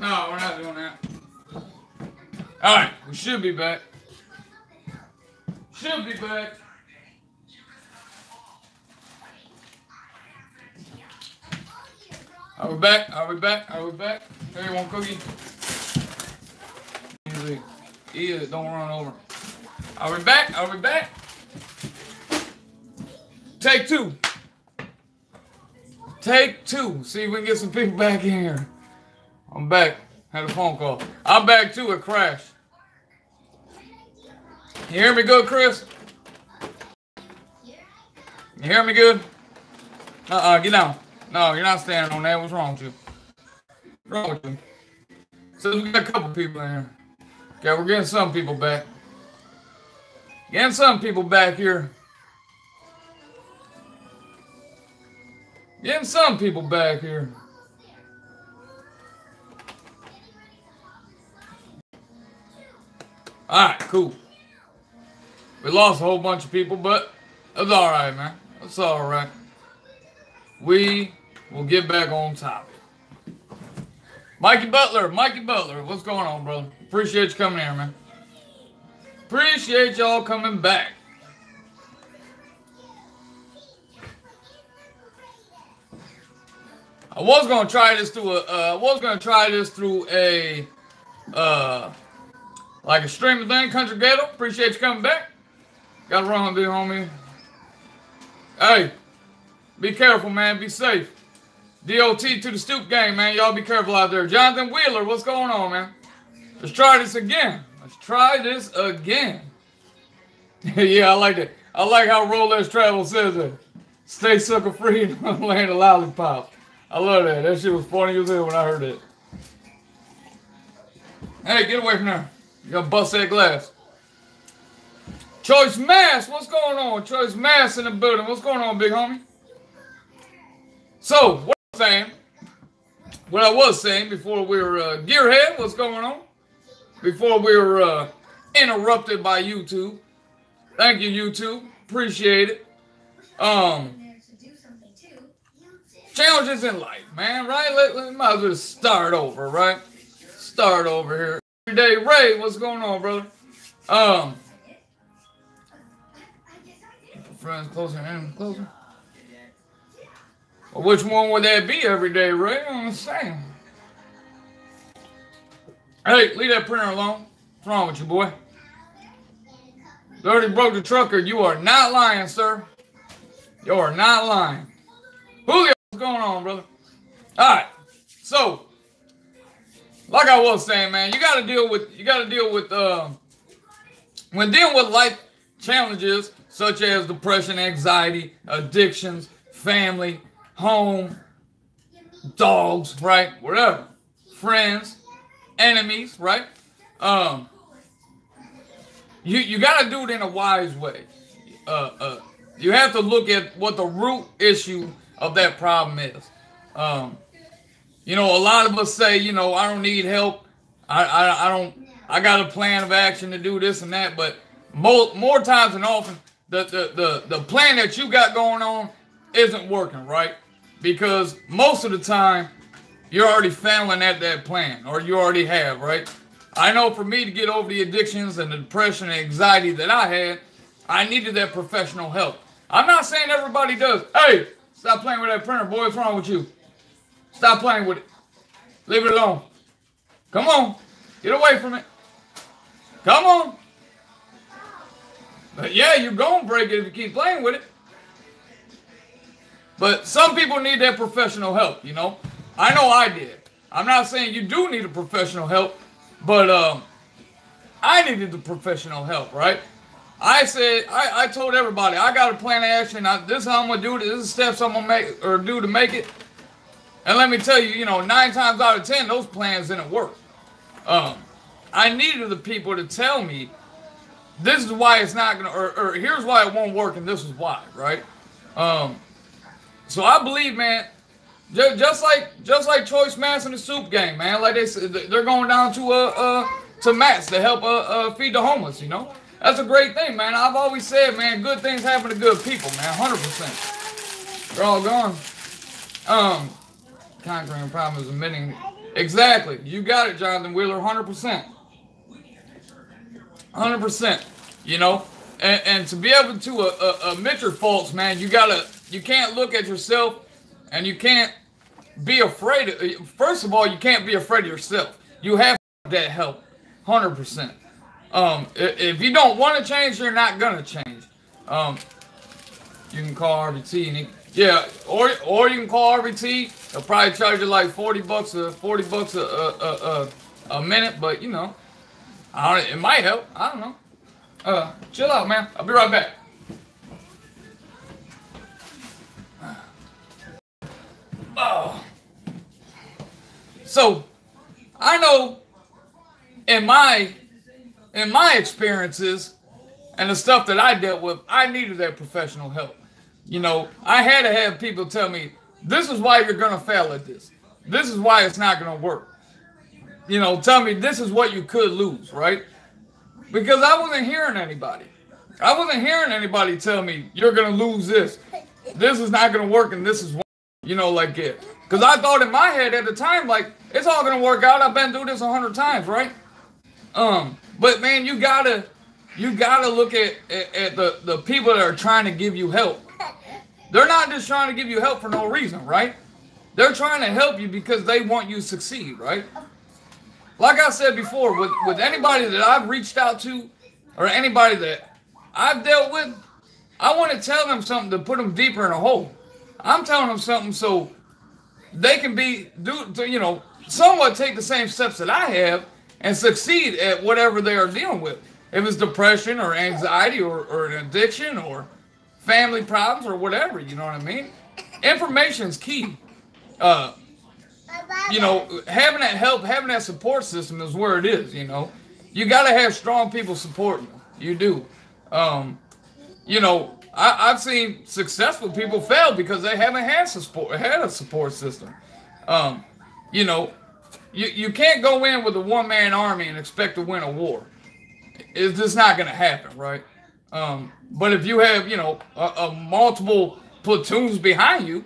No, we're not doing that. Alright, we should be back. Should be back. Are we back? Are we back? Are we back? Here, you want cookie? Eat it, don't run over. Are we back? Are we back? Take two. Take two. See if we can get some people back in here. I'm back. Had a phone call. I'm back too. It crashed. You hear me good, Chris? You hear me good? Get down. No, you're not standing on that. What's wrong with you? What's wrong with you? So we got a couple people in here. Okay, we're getting some people back. Getting some people back here. Getting some people back here. Alright, cool. We lost a whole bunch of people, but it's alright, man. It's alright. We will get back on topic. Mikey Butler, what's going on, brother? Appreciate you coming here, man. Appreciate y'all coming back. I was gonna try this through a like a streaming thing. Country Ghetto, appreciate you coming back. Gotta run, big homie. Hey, be careful, man. Be safe. DOT to the Stoop gang, man. Y'all be careful out there. Jonathan Wheeler, what's going on, man? Let's try this again. Let's try this again. Yeah, I like it. I like how Rolex Travel says it. Stay sucker free and land a lollipop. I love that. That shit was funny as hell when I heard it. Hey, get away from there. You gotta bust that glass. Choice Mass, what's going on? Choice Mass in the building. What's going on, big homie? So, what I was saying before we were Gearhead, what's going on? Before we were interrupted by YouTube. Thank you, YouTube. Appreciate it. Challenges in life, man, right? Let might as well start over, right? Start over here. Everyday Ray, what's going on, brother? Friends closer and closer. Well, which one would that be, Everyday Ray? I'm saying. Hey, leave that printer alone. What's wrong with you, boy? Dirty broke the trucker. You are not lying, sir. You are not lying. Julio, what's going on, brother? All right. So, like I was saying, man, you got to deal with when dealing with life challenges such as depression, anxiety, addictions, family, home, dogs, right? Whatever. Friends, enemies, right? You got to do it in a wise way. You have to look at what the root issue of that problem is. You know, a lot of us say, you know, I don't need help. I got a plan of action to do this and that, but more times than often, the plan that you got going on isn't working, right? Because most of the time, you're already failing at that plan, or you already have, right? I know for me to get over the addictions and the depression and anxiety that I had, I needed that professional help. I'm not saying everybody does. Hey, stop playing with that printer, boy. What's wrong with you? Stop playing with it. Leave it alone. Come on. Get away from it. Come on. But yeah, you're going to break it if you keep playing with it. But some people need that professional help, you know. I know I did. I'm not saying you do need a professional help, but I needed the professional help, right? I said, I told everybody, I got a plan of action. This is how I'm going to do it. This is the steps I'm going to make or do to make it. And let me tell you, you know, 9 times out of 10, those plans didn't work. I needed the people to tell me, this is why it's not going to, or here's why it won't work, and this is why, right? So I believe, man, just like Choice Mass and the Soup Gang, man, like they said, they're going down to Matt's to help feed the homeless, you know? That's a great thing, man. I've always said, man, good things happen to good people, man, 100%. They're all gone. Conquering problem is admitting Exactly. You got it, Jonathan Wheeler, 100%. 100%. You know, and to be able to admit your faults, man, you can't look at yourself and you can't be afraid of, first of all, you can't be afraid of yourself. You have that help, 100%. If you don't want to change, you're not gonna change. You can call RBT and yeah, or you can call RBT. They'll probably charge you like $40 a minute, but you know, it might help. I don't know. Chill out, man. I'll be right back. Oh. So, I know in my experiences and the stuff that I dealt with, I needed that professional help. You know, I had to have people tell me, this is why you're going to fail at this. This is why it's not going to work. You know, tell me this is what you could lose, right? Because I wasn't hearing anybody. I wasn't hearing anybody tell me, you're going to lose this. This is not going to work and this is why. You know, like it. Because I thought in my head at the time, like, it's all going to work out. I've been through this 100 times, right? But man, you gotta look at the people that are trying to give you help. They're not just trying to give you help for no reason, right? They're trying to help you because they want you to succeed, right? Like I said before, with anybody that I've reached out to or anybody that I've dealt with, I want to tell them something to put them deeper in a hole. I'm telling them something so they can somewhat take the same steps that I have and succeed at whatever they are dealing with. If it's depression or anxiety or an addiction or family problems or whatever, you know what I mean? Information's key. You know, having that help, having that support system is where it is, you know. You got to have strong people supporting you. You do. You know, I've seen successful people fail because they haven't had a support system. You know, you can't go in with a one-man army and expect to win a war. It's just not going to happen, right? But if you have, you know, multiple platoons behind you,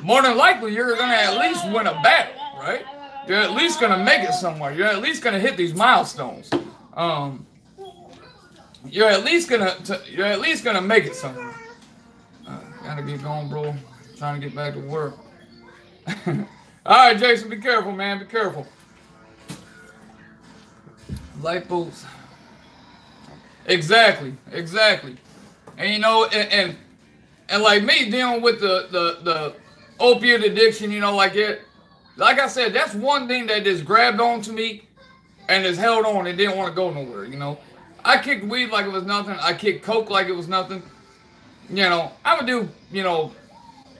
more than likely you're going to at least win a battle, right? You're at least going to make it somewhere. You're at least going to hit these milestones. You're at least gonna make it somewhere. Gotta get going, bro. Trying to get back to work. All right, Jason, be careful, man. Be careful. Light bulbs. Exactly. And you know, and like me dealing with the opiate addiction, you know, like I said, that's one thing that just grabbed onto me and just held on and didn't want to go nowhere, you know. I kicked weed like it was nothing. I kicked coke like it was nothing. You know, I would do, you know,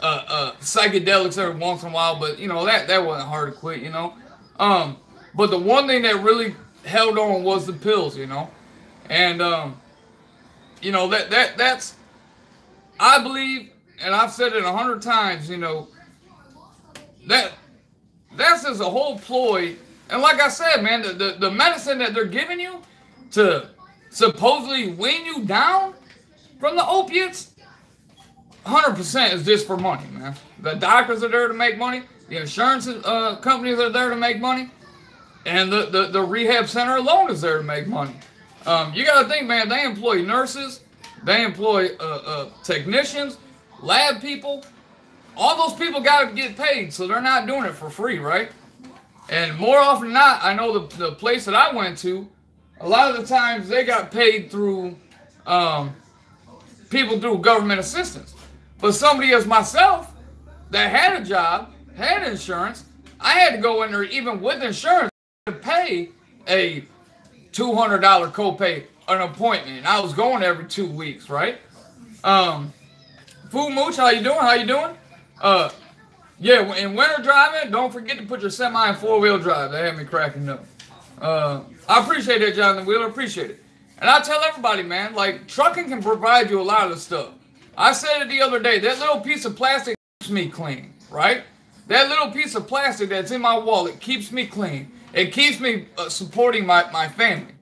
psychedelics every once in a while, but you know that wasn't hard to quit, you know. But the one thing that really held on was the pills, you know, and you know that's I believe, and I've said it 100 times, you know, that's just a whole ploy. And like I said, man, the medicine that they're giving you to supposedly wean you down from the opiates, 100% is just for money, man. The doctors are there to make money. The insurance companies are there to make money. And the rehab center alone is there to make money. You got to think, man, they employ nurses. They employ technicians, lab people. All those people got to get paid, so they're not doing it for free, right? And more often than not, I know the place that I went to, a lot of the times they got paid through people through government assistance. But somebody as myself that had a job, had insurance, I had to go in there even with insurance to pay a $200 copay an appointment. I was going every 2 weeks, right? Fu Mooch, how you doing? Yeah, in winter driving, don't forget to put your semi in 4-wheel drive. That had me cracking up. I appreciate that, Jonathan Wheeler. Appreciate it. And I tell everybody, man, like, trucking can provide you a lot of the stuff. I said it the other day. That little piece of plastic keeps me clean, right? That little piece of plastic that's in my wallet keeps me clean. It keeps me supporting my family.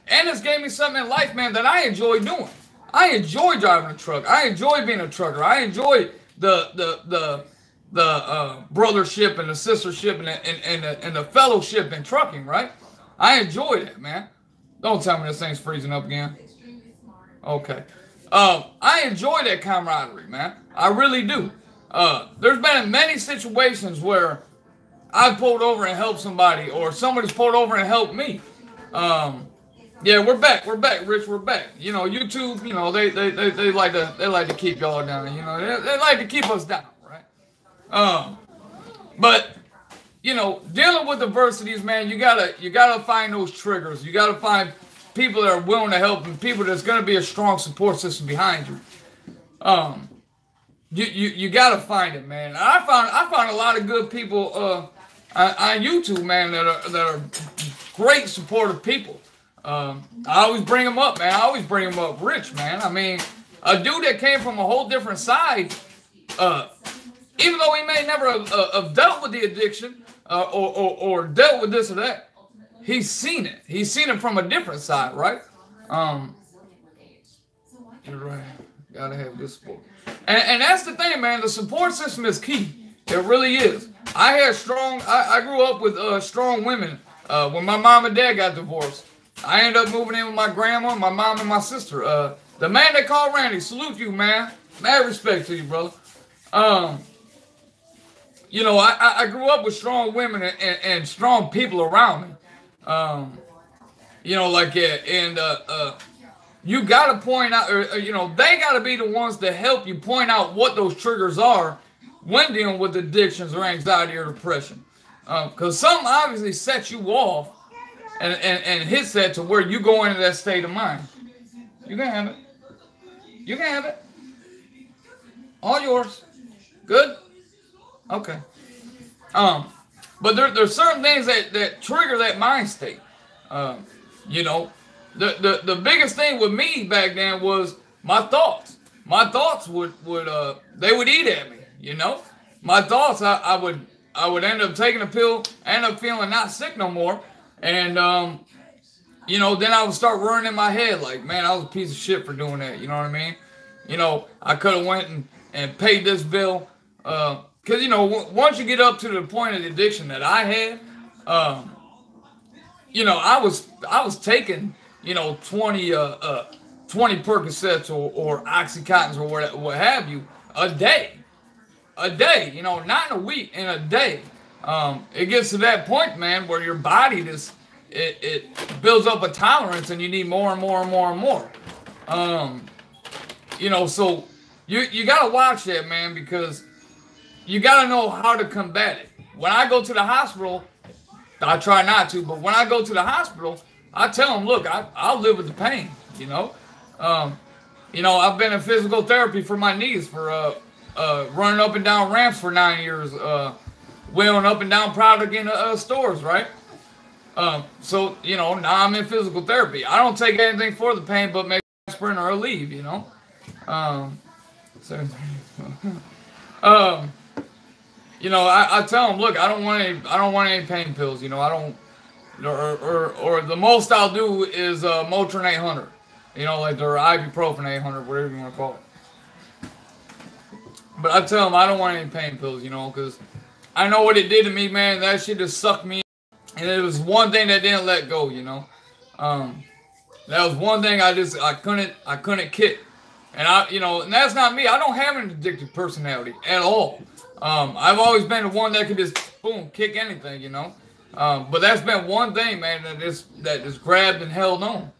And it's gave me something in life, man, that I enjoy doing. I enjoy driving a truck. I enjoy being a trucker. I enjoy the brothership and the sistership and the fellowship in trucking, right? I enjoy that, man. Don't tell me this thing's freezing up again. Okay. I enjoy that camaraderie, man. I really do. There's been many situations where I pulled over and helped somebody, or somebody's pulled over and helped me. Yeah, we're back. We're back, Rich. We're back. You know, YouTube. You know, they like to keep y'all down. You know, they like to keep us down, right? But you know, dealing with adversities, man, you gotta find those triggers. You gotta find people that are willing to help and people that's gonna be a strong support system behind you. You gotta find it, man. I found a lot of good people on YouTube, man, that are great supportive people. I always bring them up, man. I always bring them up. Rich, man. I mean, a dude that came from a whole different side, even though he may never have dealt with the addiction or dealt with this or that, he's seen it. He's seen it from a different side, right? You're right. Gotta have this support. And that's the thing, man. The support system is key. It really is. I grew up with strong women. When my mom and dad got divorced, I ended up moving in with my grandma, my mom, and my sister. The man they call Randy, salute you, man. Mad respect to you, brother. You know, I grew up with strong women and strong people around me. You know, like, yeah, and you got to point out, you know, they got to be the ones to help you point out what those triggers are when dealing with addictions or anxiety or depression. Because something obviously sets you off and hits that to where you go into that state of mind. You can have it. You can have it. All yours. Good? Okay. But there's certain things that trigger that mind state. You know, the biggest thing with me back then was my thoughts. My thoughts would they would eat at me, you know? My thoughts, I would end up taking a pill, end up feeling not sick no more. And, you know, then I would start running in my head like, man, I was a piece of shit for doing that. You know what I mean? You know, I could have went and paid this bill. Because, you know, once you get up to the point of the addiction that I had, you know, I was taking, you know, 20 Percocets or Oxycontins or what have you a day, you know, not in a week, in a day. It gets to that point, man, where your body just, it builds up a tolerance and you need more and more and more and more. You know, so you got to watch that, man, because you got to know how to combat it. When I go to the hospital, I try not to, but when I go to the hospital, I tell them, look, I'll live with the pain, you know. You know, I've been in physical therapy for my knees for running up and down ramps for 9 years, wheeling up and down product in stores, right? So, you know, now I'm in physical therapy. I don't take anything for the pain, but maybe aspirin or Aleve, you know. You know, I tell them, look, I don't want any pain pills, you know. I don't, or the most I'll do is Motrin 800, you know, like their ibuprofen 800, whatever you want to call it. But I tell them I don't want any pain pills, you know, because I know what it did to me, man. That shit just sucked me in. And it was one thing that didn't let go, you know. That was one thing I couldn't kick. And you know, and that's not me. I don't have an addictive personality at all. I've always been the one that could just boom kick anything, you know. But that's been one thing, man, that just grabbed and held on.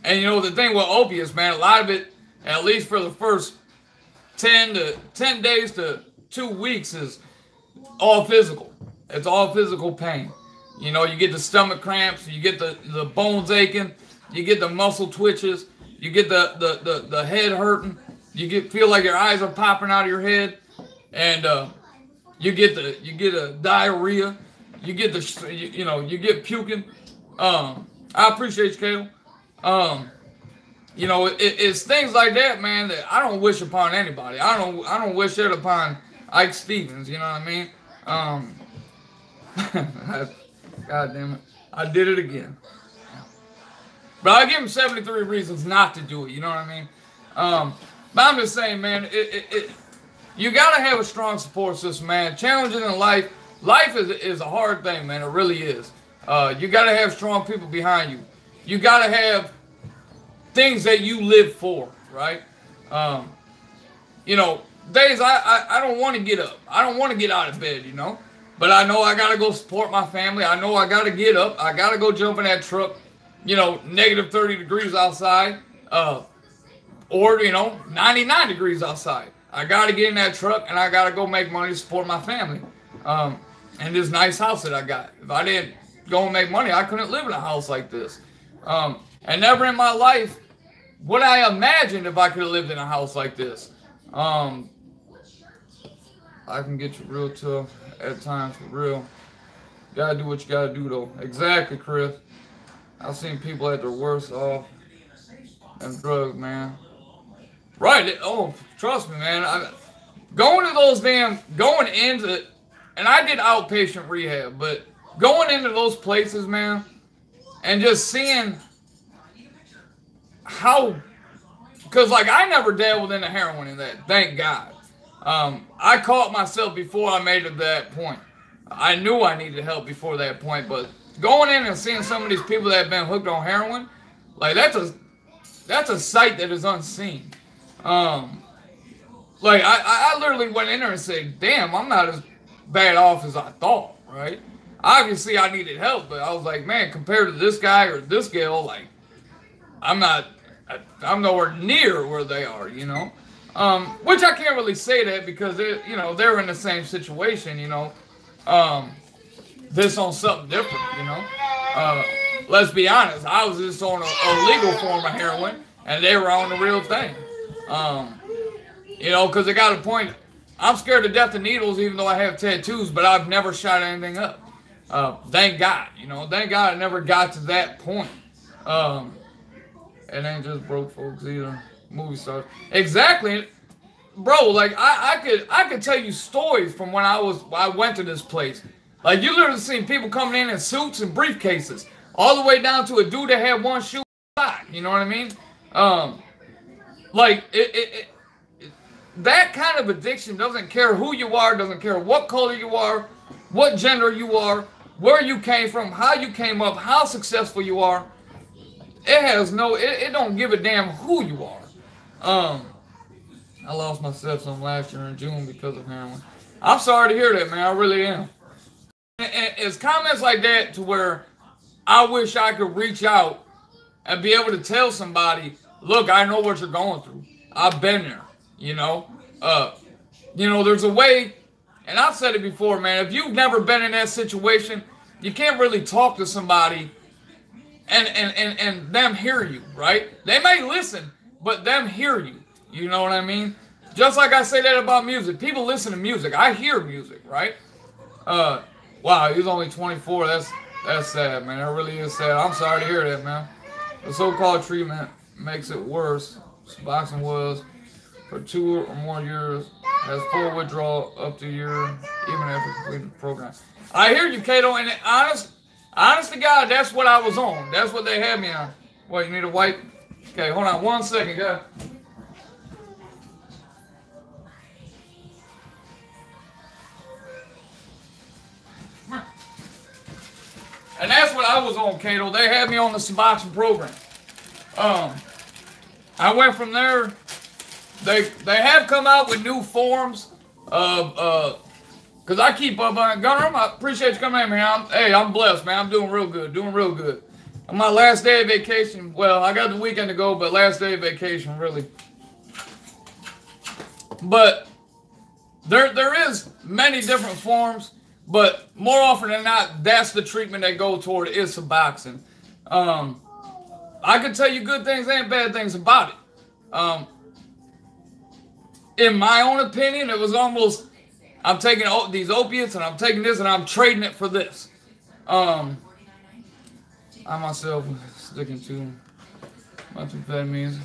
And you know the thing with opiates, man, a lot of it, at least for the first 10 days to 2 weeks, is all physical. It's all physical pain. You know, you get the stomach cramps, you get the bones aching, you get the muscle twitches, you get the head hurting, you feel like your eyes are popping out of your head, and you get a diarrhea, you get you get puking. I appreciate you, Kale. You know, it's things like that, man, that I don't wish upon anybody. I don't wish that upon Ike Stevens. You know what I mean? God damn it, I did it again. But I give him 73 reasons not to do it. You know what I mean? But I'm just saying, man, you gotta have a strong support system, man. Challenges in life, life is a hard thing, man. It really is. You gotta have strong people behind you. You gotta have things that you live for, right? You know, days I don't want to get up. I don't want to get out of bed, you know. But I know I gotta go support my family. I know I gotta get up. I gotta go jump in that truck. You know, negative 30 degrees outside, or you know, 99 degrees outside. I gotta get in that truck and I gotta go make money to support my family. And this nice house that I got. If I didn't go and make money, I couldn't live in a house like this. And never in my life would I imagine if I could have lived in a house like this. I can get you real tough at times, for real. Gotta do what you gotta do, though. Exactly, Chris. I've seen people at their worst off than drugs, man. Right. Oh, trust me, man. Going into, and I did outpatient rehab, but going into those places, man, and just seeing how, because like I never dealt with any heroin in that, thank God. I caught myself before I made it to that point. I knew I needed help before that point, but going in and seeing some of these people that have been hooked on heroin, like that's a sight that is unseen. Like I literally went in there and said, damn, I'm not as bad off as I thought, right? Obviously I needed help, but I was like, man, compared to this guy or this girl, like I'm nowhere near where they are, you know? Which I can't really say that because they're in the same situation, you know. This on something different, you know. Let's be honest, I was just on a legal form of heroin and they were on the real thing. You know, because it got a point. I'm scared to death of needles, even though I have tattoos, but I've never shot anything up. Thank God, you know. Thank God I never got to that point. It ain't just broke folks either. Movie stars. Exactly, bro. Like I could tell you stories from when I went to this place. Like you literally seen people coming in suits and briefcases, all the way down to a dude that had one shoe shot. You know what I mean? Like that kind of addiction doesn't care who you are, doesn't care what color you are, what gender you are, where you came from, how you came up, how successful you are. It don't give a damn who you are. I lost my stepson last year in June because of heroin. I'm sorry to hear that, man. I really am. And it's comments like that to where I wish I could reach out and be able to tell somebody, look, I know what you're going through. I've been there, you know. There's a way, and I've said it before, man, if you've never been in that situation, you can't really talk to somebody and them hear you, right? They may listen, but them hear you. You know what I mean? Just like I say that about music. People listen to music. I hear music, right? Wow, he's only 24. That's sad, man. That really is sad. I'm sorry to hear that, man. The so-called treatment makes it worse. Suboxone was for 2 or more years. Has full withdrawal up to a year, even after completing the program. I hear you, Kato, and honest to God, that's what I was on. That's what they had me on. What, you need a wipe? Okay, hold on 1 second, guys. And that's what I was on, Kato. They had me on the Suboxone program. I went from there. They have come out with new forms of because I keep up on Gunner. I appreciate you coming in, man. I'm blessed, man. I'm doing real good. On my last day of vacation, well, I got the weekend to go, but last day of vacation, really. But there is many different forms, but more often than not, that's the treatment they go toward is Suboxone. I can tell you good things and bad things about it. In my own opinion, it was almost, I'm taking these opiates and I'm taking this and I'm trading it for this. I myself was sticking to methamphetamines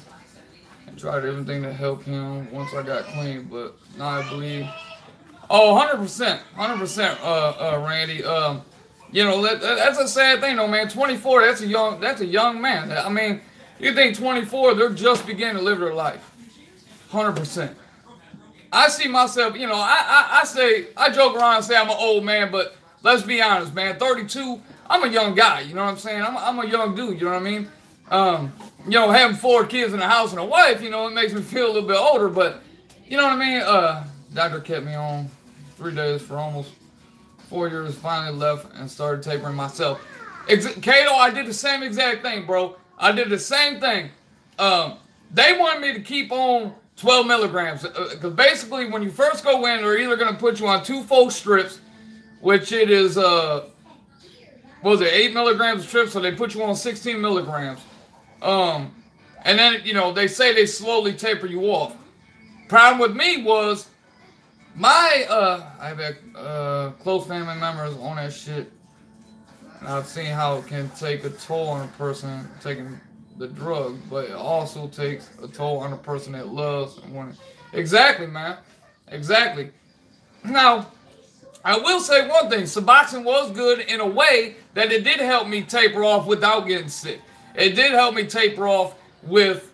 and tried everything to help him once I got clean, but now I believe, 100%, Randy. That's a sad thing though, man. 24, that's a young man. I mean, you think 24, they're just beginning to live their life. 100%. I see myself, you know, I joke around and say I'm an old man, but let's be honest, man. 32, I'm a young guy. You know what I'm saying? I'm a young dude. You know what I mean? You know, having 4 kids in the house and a wife, you know, it makes me feel a little bit older. But you know what I mean? Doctor kept me on 3 days for almost 4 years. Finally left and started tapering myself. Kato, I did the same exact thing, bro. I did the same thing. They wanted me to keep on 12 milligrams. Because basically, when you first go in, they're either going to put you on 2 full strips, which it is, what was it, 8 milligrams a strip, so they put you on 16 milligrams. And then, you know, they say they slowly taper you off. Problem with me was, I have close family members on that shit. And I've seen how it can take a toll on a person taking the drug, but it also takes a toll on a person that loves and wants. Exactly, man. Exactly. Now, I will say one thing. Suboxone was good in a way that it did help me taper off without getting sick. It did help me taper off with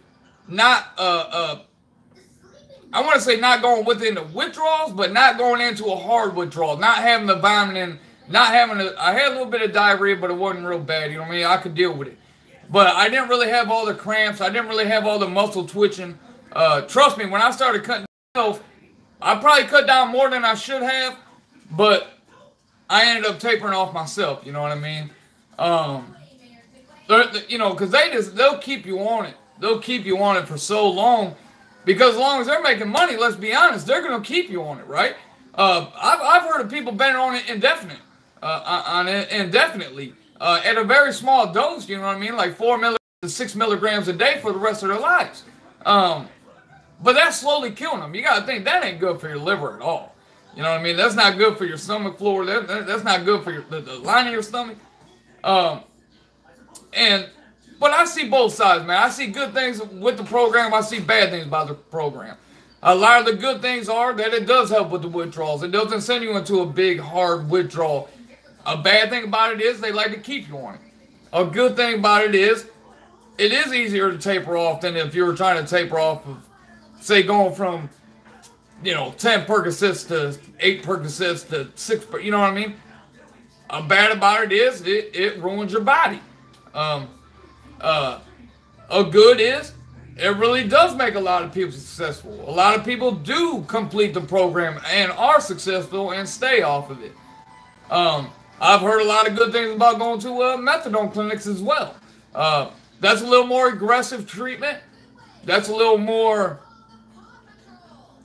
not, I want to say not going within the withdrawals, but not going into a hard withdrawal, not having the vomiting, not having I had a little bit of diarrhea, but it wasn't real bad, you know what I mean? I could deal with it. But I didn't really have all the cramps. I didn't really have all the muscle twitching. Trust me, when I started cutting down, I probably cut down more than I should have, but I ended up tapering off myself, you know what I mean? You know, because they'll keep you on it. They'll keep you on it for so long, because as long as they're making money, let's be honest, they're going to keep you on it, right? I've heard of people betting on it indefinitely. At a very small dose, you know what I mean? Like 4 milligrams to 6 milligrams a day for the rest of their lives. But that's slowly killing them. You got to think that ain't good for your liver at all. You know what I mean? That's not good for your stomach flora. That's not good for the line of your stomach. But I see both sides, man. I see good things with the program. I see bad things about the program. A lot of the good things are that it does help with the withdrawals. It doesn't send you into a big, hard withdrawal. A bad thing about it is they like to keep you on it. A good thing about it is easier to taper off than if you were trying to taper off of, say, going from, you know, 10 Percocets to 8 Percocets to 6, you know what I mean? A bad about it is it ruins your body. A good is it really does make a lot of people successful. A lot of people do complete the program and are successful and stay off of it. I've heard a lot of good things about going to methadone clinics as well. That's a little more aggressive treatment. That's a little more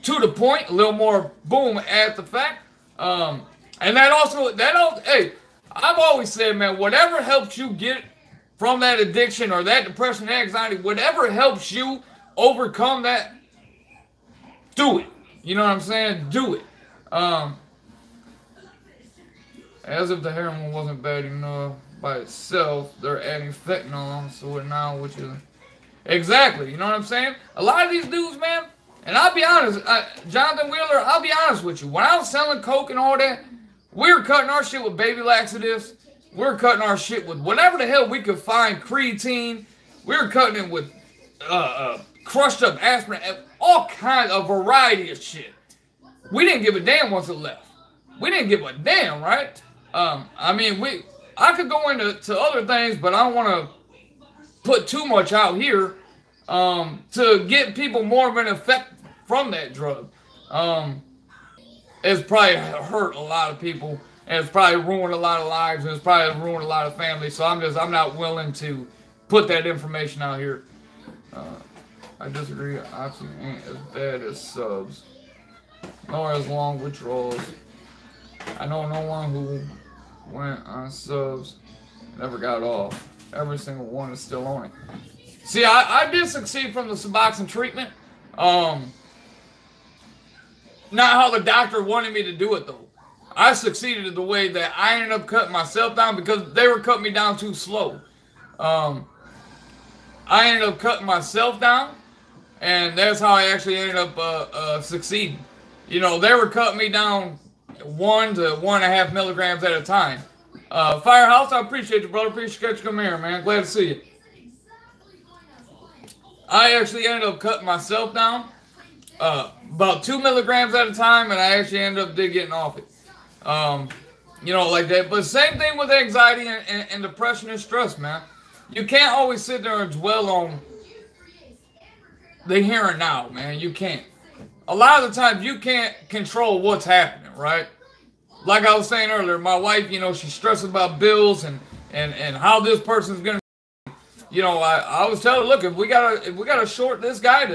to the point, a little more boom at the fact. And hey, I've always said, man, whatever helps you get from that addiction or that depression, anxiety, whatever helps you overcome that, do it. You know what I'm saying? Do it. As if the heroin wasn't bad enough by itself, they're adding fentanyl to it now, which is... Exactly, you know what I'm saying? A lot of these dudes, man, and I'll be honest, Jonathan Wheeler, I'll be honest with you. When I was selling coke and all that, we were cutting our shit with baby laxatives. We were cutting our shit with whatever the hell we could find, creatine. We were cutting it with crushed up aspirin, all kinds of variety of shit. We didn't give a damn once it left. We didn't give a damn, right? I mean, I could go into other things, but I don't want to put too much out here to get people more of an effect from that drug. It's probably hurt a lot of people, and it's probably ruined a lot of lives, and it's probably ruined a lot of families. So I'm not willing to put that information out here. I disagree. Oxy ain't as bad as subs, nor as long withdrawals. I know no one who went on subs never got off. Every single one is still on it. See, I did succeed from the Suboxone treatment. Not how the doctor wanted me to do it, though. I succeeded in the way that I ended up cutting myself down because they were cutting me down too slow. I ended up cutting myself down, and that's how I actually ended up succeeding. You know, they were cutting me down 1 to 1.5 milligrams at a time. Firehouse, I appreciate you, brother. Appreciate you coming here, man. Glad to see you. I actually ended up cutting myself down, about 2 milligrams at a time, and I actually ended up getting off it. You know, like that. But same thing with anxiety and depression and stress, man. You can't always sit there and dwell on the here and now, man. You can't. A lot of the times you can't control what's happening, right? Like I was saying earlier, my wife, you know, she's stressed about bills and how this person's gonna, you know, I was telling her, look, if we gotta short this guy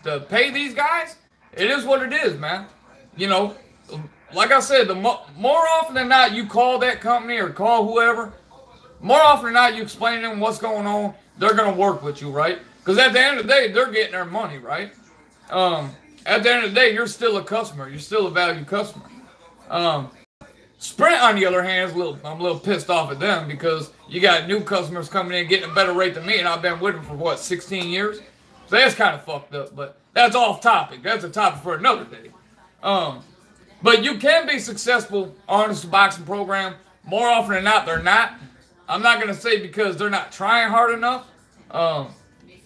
to pay these guys, it is what it is, man. You know, like I said, more often than not, you call that company or call whoever. More often than not, you explain to them what's going on. They're gonna work with you, right? Because at the end of the day, they're getting their money, right? At the end of the day, you're still a customer. You're still a valued customer. Sprint, on the other hand, I'm a little pissed off at them because you got new customers coming in getting a better rate than me, and I've been with them for, what, 16 years? So that's kind of fucked up, but that's off topic. That's a topic for another day. But you can be successful on this boxing program. More often than not, they're not. I'm not going to say because they're not trying hard enough,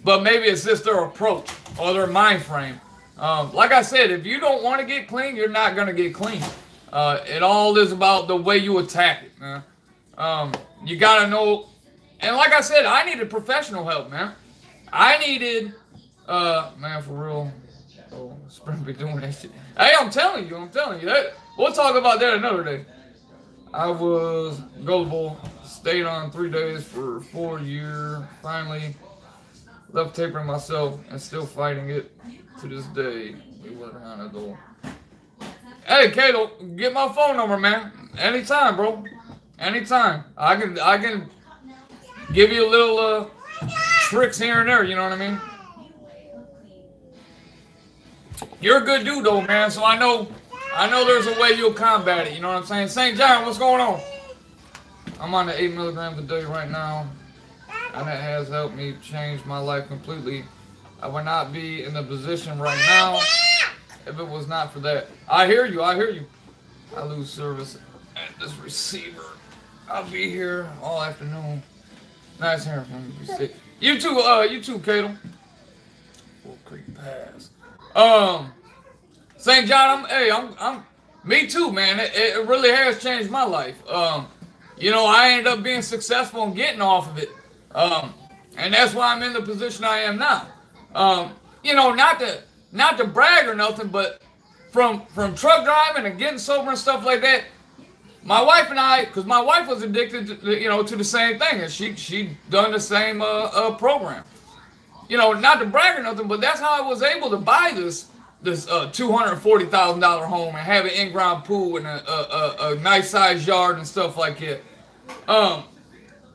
but maybe it's just their approach or their mind frame. Like I said, if you don't want to get clean, you're not going to get clean. It all is about the way you attack it, man. You got to know, and like I said, I needed professional help, man. I needed, man, for real. Oh, Sprint be doing that shit. Hey, I'm telling you that. We'll talk about that another day. I was gullible, stayed on 3 days for 4 years, finally left tapering myself and still fighting it to this day. We were on a goal. Hey, Kato, get my phone number, man. Anytime, bro. Anytime. I can give you a little tricks here and there, you know what I mean? You're a good dude, though, man, so I know there's a way you'll combat it, you know what I'm saying? St. John, what's going on? I'm on the 8 milligrams a day right now, and it has helped me change my life completely. I would not be in the position right now if it was not for that. I hear you. I lose service at this receiver. I'll be here all afternoon. Nice hearing from you. You too, Kato. Wolf Creek Pass. St. John, I'm me too, man. It really has changed my life. You know, I ended up being successful in getting off of it. And that's why I'm in the position I am now. You know, not to brag or nothing, but from truck driving and getting sober and stuff like that, my wife and I, because my wife was addicted to the same thing, and she done the same program. You know, not to brag or nothing, but that's how I was able to buy this $240,000 home and have an in-ground pool and a nice sized yard and stuff like that.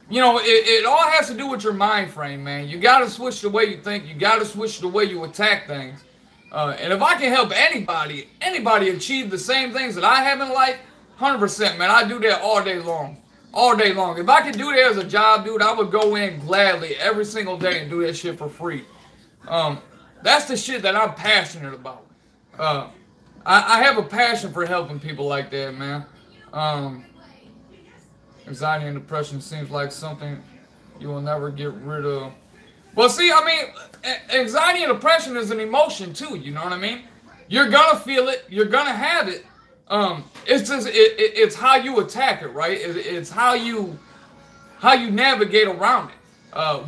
You know, it all has to do with your mind frame, man. You got to switch the way you think. You got to switch the way you attack things. And if I can help anybody achieve the same things that I have in life, 100%, man, I do that all day long. All day long. If I could do that as a job, dude, I would go in gladly every single day and do that shit for free. That's the shit that I'm passionate about. I have a passion for helping people like that, man. Anxiety and depression seems like something you will never get rid of. Well, see, I mean, anxiety and depression is an emotion too, you know what I mean? You're gonna feel it, you're gonna have it. It's just it's how you attack it, right? It's how you navigate around it.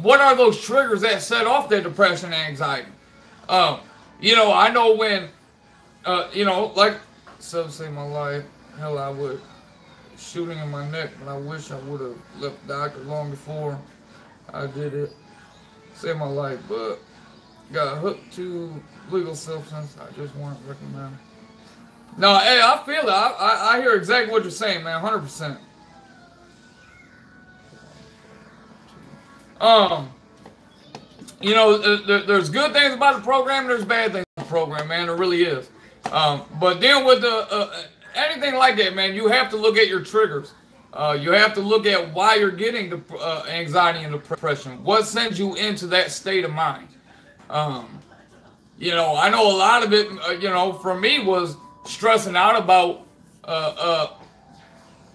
What are those triggers that set off that depression and anxiety? You know, I know when you know, like some say my life, hell, I would shooting in my neck, but I wish I would have left the doctor long before I did it. Saved my life, but got hooked to legal substance. I just weren't recommended. No, hey, I feel it. I hear exactly what you're saying, man. 100%. You know, there's good things about the program. There's bad things about the program, man. There really is. But dealing with anything like that, man, you have to look at your triggers. You have to look at why you're getting the anxiety and depression. What sends you into that state of mind? You know, I know a lot of it, you know, for me was stressing out about,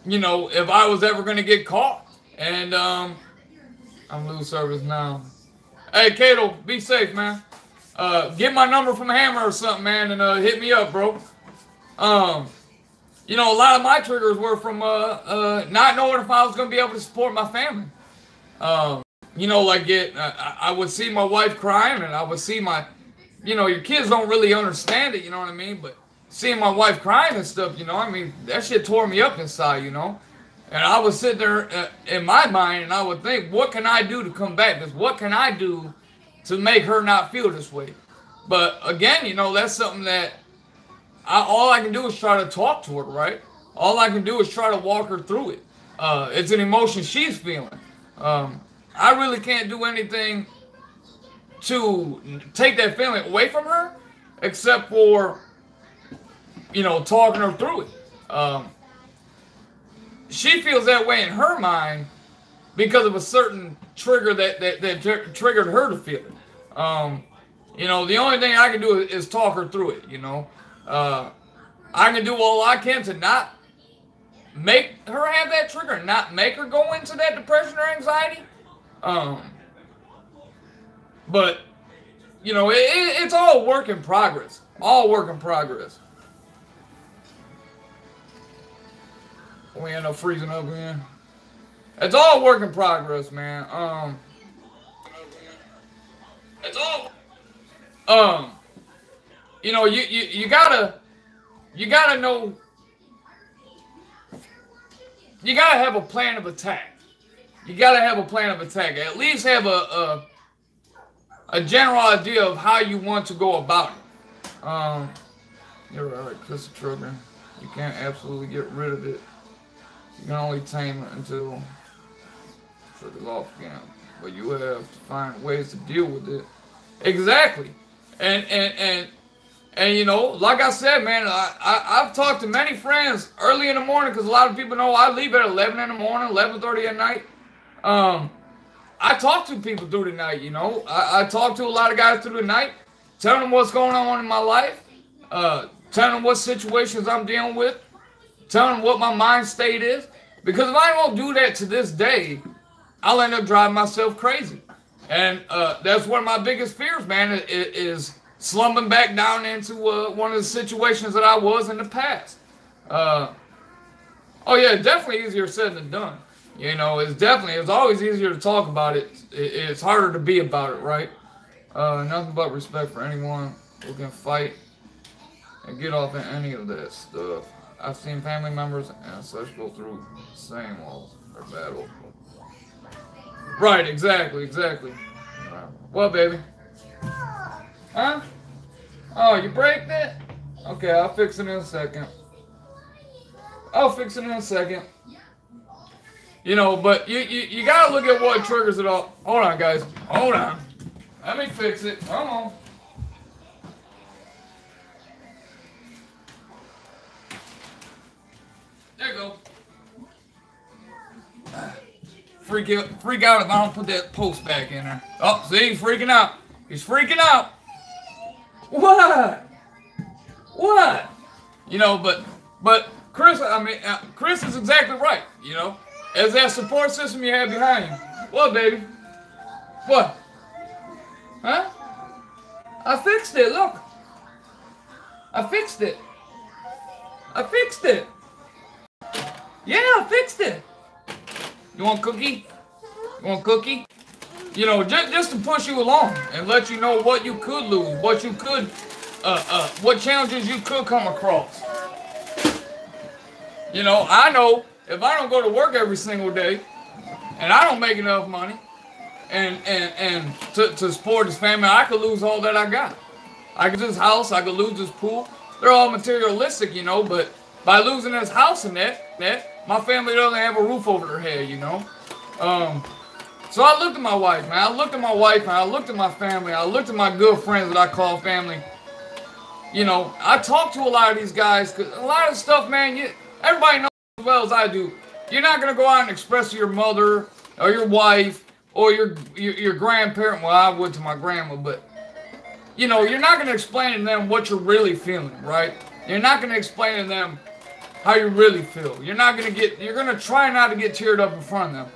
you know, if I was ever going to get caught. And I'm losing service now. Hey, Kato, be safe, man. get my number from Hammer or something, man, and hit me up, bro. You know, a lot of my triggers were from not knowing if I was gonna be able to support my family. You know, like I would see my wife crying, and I would see my, you know, your kids don't really understand it, you know what I mean? But seeing my wife crying and stuff, you know, I mean, that shit tore me up inside, you know. And I would sit there in my mind, and I would think, what can I do to combat this? What can I do to make her not feel this way? But again, you know, that's something that all I can do is try to talk to her, right? All I can do is try to walk her through it. It's an emotion she's feeling. I really can't do anything to take that feeling away from her, except for, you know, talking her through it. She feels that way in her mind because of a certain trigger that triggered her to feel it. You know, the only thing I can do is talk her through it, you know. I can do all I can to not make her have that trigger, not make her go into that depression or anxiety. But, you know, it's all work in progress. All work in progress. We end up freezing up again. It's all work in progress, man. It's all. You know, you gotta know. You gotta have a plan of attack. You gotta have a plan of attack. At least have a general idea of how you want to go about it. You're right, Chris Trigger. You can't absolutely get rid of it. You can only tame it until triggers off again. But you have to find ways to deal with it. Exactly. And you know, like I said, man, I've talked to many friends early in the morning, because a lot of people know I leave at 11 in the morning, 11:30 at night. I talk to people through the night, you know. I talk to a lot of guys through the night, telling them what's going on in my life, telling them what situations I'm dealing with, telling them what my mind state is. Because if I don't do that to this day, I'll end up driving myself crazy. And that's one of my biggest fears, man, is slumping back down into one of the situations that I was in the past. Oh yeah, definitely easier said than done. You know, it's always easier to talk about it. It's harder to be about it, right? Nothing but respect for anyone who can fight and get off in any of that stuff. I've seen family members and such go through the same walls or battle. Right, exactly. What, baby? Huh? Oh, you braked it? Okay, I'll fix it in a second. You know, but you gotta look at what triggers it all. Hold on, guys. Hold on. Let me fix it. Come on. There you go. Freak out if I don't put that post back in there. Oh, see, he's freaking out. What? You know, but Chris, Chris is exactly right. You know, as that support system you have behind you. What, baby? What? Huh? I fixed it. Look. I fixed it. Yeah, I fixed it. You want cookie? You know, just to push you along and let you know what you could lose, what you could, what challenges you could come across. You know, I know if I don't go to work every single day and I don't make enough money and to support this family, I could lose all that I got. I could lose this house, I could lose this pool. They're all materialistic, you know, but by losing this house and that, my family doesn't have a roof over their head, you know. So I looked at my wife, man. I looked at my family. I looked at my good friends that I call family. You know, I talked to a lot of these guys, because a lot of stuff, man, everybody knows as well as I do. You're not going to go out and express to your mother or your wife or your grandparent. Well, I would to my grandma, but, you know, you're not going to explain to them what you're really feeling, right? You're not going to explain to them how you really feel. You're going to try not to get teared up in front of them.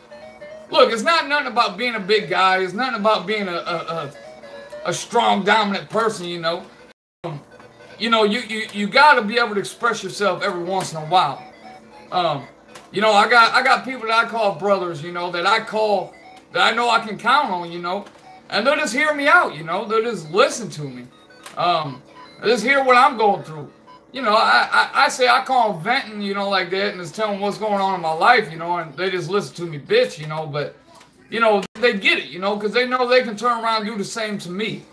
Look, it's not nothing about being a big guy. It's nothing about being a a strong, dominant person, you know. You got to be able to express yourself every once in a while. You know, I got people that I call brothers, you know, that I know I can count on, you know, and they'll just hear me out, you know, they'll just listen to me, just hear what I'm going through. You know, I say I call them venting, you know, like that, and just tell them what's going on in my life, you know, and they just listen to me, bitch, you know, but, you know, they get it, you know, because they know they can turn around and do the same to me.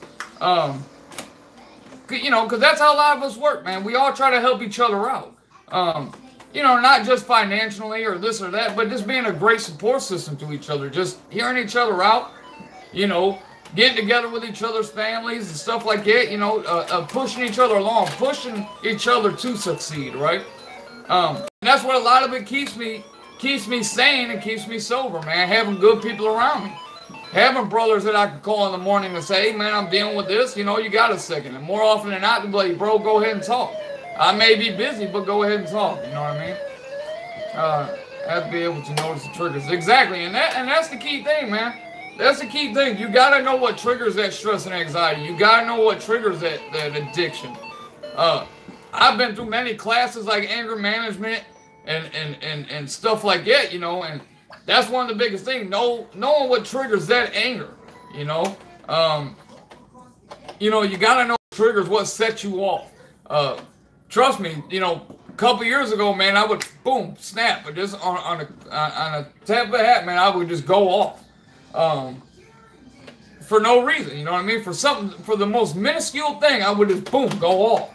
You know, because that's how a lot of us work, man. We all try to help each other out. You know, not just financially or this or that, but just being a great support system to each other. Just hearing each other out, you know, getting together with each other's families and stuff like that, you know, pushing each other along, pushing each other to succeed, right? And that's what a lot of it keeps me sane and keeps me sober, man. Having good people around me. Having brothers that I can call in the morning and say, hey, man, I'm dealing with this. You know, you got a second. And more often than not, they'll be like, bro, go ahead and talk. I may be busy, but go ahead and talk. You know what I mean? I have to be able to notice the triggers. Exactly. And that's the key thing, man. That's the key thing. You got to know what triggers that stress and anxiety. You got to know what triggers that addiction. I've been through many classes like anger management and stuff like that, you know, and that's one of the biggest things. Knowing what triggers that anger, you know. You know, you got to know what triggers what sets you off. Trust me, you know, a couple years ago, man, I would, boom, snap. But just on a tap of a hat, man, I would just go off. For no reason, you know what I mean? For something, for the most minuscule thing, I would just, boom, go off.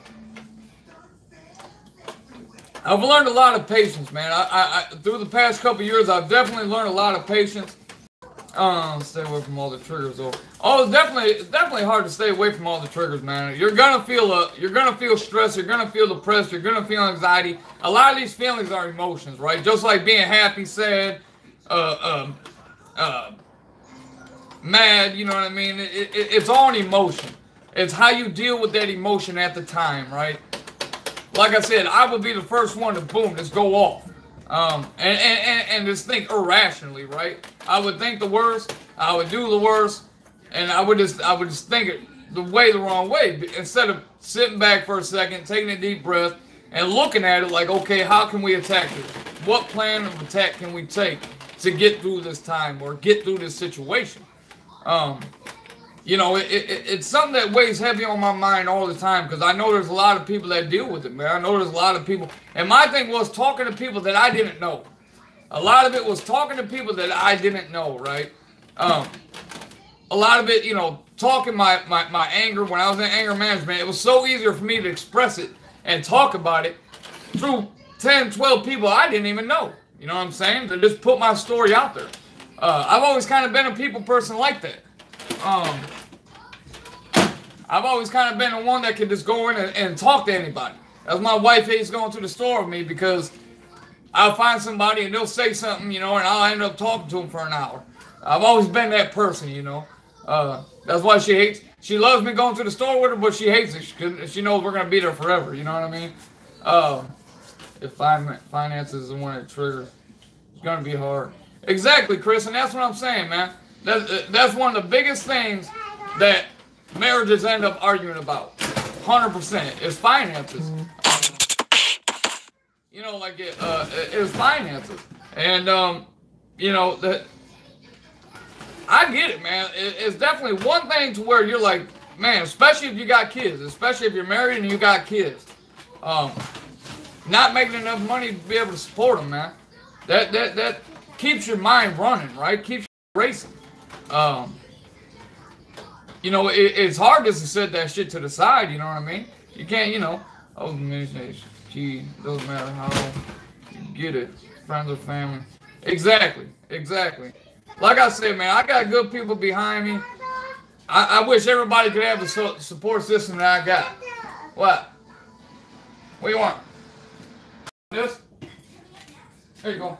I've learned a lot of patience, man. I through the past couple years, I've definitely learned a lot of patience. Stay away from all the triggers, though. Oh, it's definitely hard to stay away from all the triggers, man. You're gonna feel stress. You're gonna feel depressed. You're gonna feel anxiety. A lot of these feelings are emotions, right? Just like being happy, sad, mad. You know what I mean? It's all an emotion. It's how you deal with that emotion at the time, right? Like I said, I would be the first one to boom, just go off. And just think irrationally, right? I would think the worst, I would do the worst, and I would just think it the wrong way. Instead of sitting back for a second, taking a deep breath, and looking at it like, okay, how can we attack this? What plan of attack can we take to get through this time or get through this situation? You know, it's something that weighs heavy on my mind all the time because I know there's a lot of people that deal with it, man. I know there's a lot of people. And my thing was talking to people that I didn't know. A lot of it was talking to people that I didn't know, right? A lot of it, you know, talking my anger. When I was in anger management, it was so easier for me to express it and talk about it through 10, 12 people I didn't even know. You know what I'm saying? To just put my story out there. I've always kind of been a people person like that. I've always kind of been the one that could just go in and talk to anybody. That's my wife hates going to the store with me because I'll find somebody and they'll say something, you know, and I'll end up talking to them for an hour. I've always been that person, you know. That's why she loves me going to the store with her, but she hates it because she knows we're going to be there forever, you know what I mean? If finances is the one that triggers, it's going to be hard. Exactly, Chris, and that's what I'm saying, man. That's one of the biggest things that marriages end up arguing about. 100% is finances. You know, like it's finances, and you know that I get it, man. It's definitely one thing to where you're like, man, especially if you got kids, especially if you're married and you got kids, not making enough money to be able to support them, man. That keeps your mind running, right? Keeps you racing. You know, it's hard just to set that shit to the side, you know what I mean? You can't, you know, gee, doesn't matter how you get it. Friends or family. Exactly. Like I said, man, I got good people behind me. I wish everybody could have the support system that I got. What? What do you want? This? There you go.